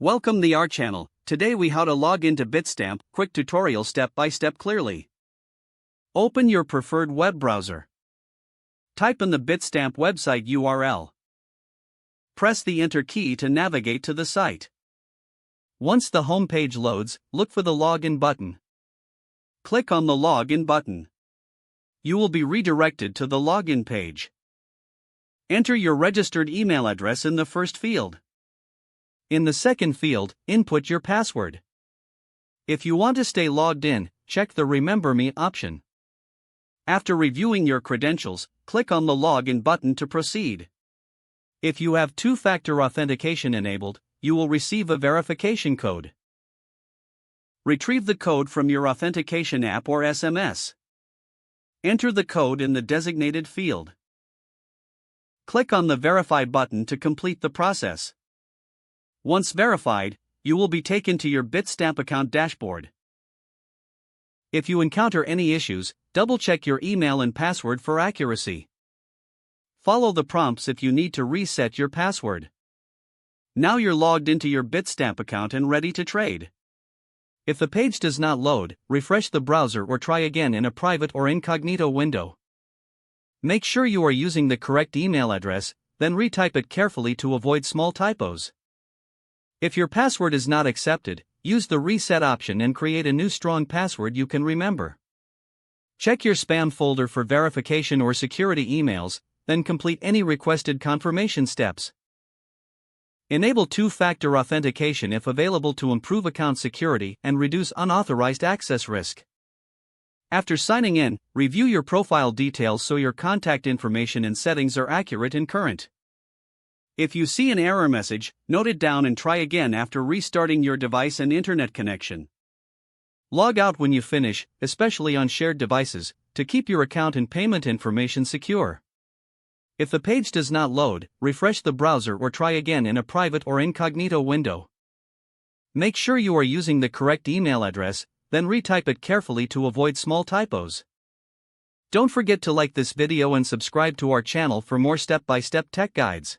Welcome to our channel. Today we how to log into Bitstamp, quick tutorial step by step clearly. Open your preferred web browser. Type in the Bitstamp website URL. Press the enter key to navigate to the site. Once the home page loads, look for the login button. Click on the login button. You will be redirected to the login page. Enter your registered email address in the first field. In the second field, input your password. If you want to stay logged in, check the Remember Me option. After reviewing your credentials, click on the Login button to proceed. If you have two-factor authentication enabled, you will receive a verification code. Retrieve the code from your authentication app or SMS. Enter the code in the designated field. Click on the Verify button to complete the process. Once verified, you will be taken to your Bitstamp account dashboard. If you encounter any issues, double-check your email and password for accuracy. Follow the prompts if you need to reset your password. Now you're logged into your Bitstamp account and ready to trade. If the page does not load, refresh the browser or try again in a private or incognito window. Make sure you are using the correct email address, then retype it carefully to avoid small typos. If your password is not accepted, use the reset option and create a new strong password you can remember. Check your spam folder for verification or security emails, then complete any requested confirmation steps. Enable two-factor authentication if available to improve account security and reduce unauthorized access risk. After signing in, review your profile details so your contact information and settings are accurate and current. If you see an error message, note it down and try again after restarting your device and internet connection. Log out when you finish, especially on shared devices, to keep your account and payment information secure. If the page does not load, refresh the browser or try again in a private or incognito window. Make sure you are using the correct email address, then retype it carefully to avoid small typos. Don't forget to like this video and subscribe to our channel for more step-by-step tech guides.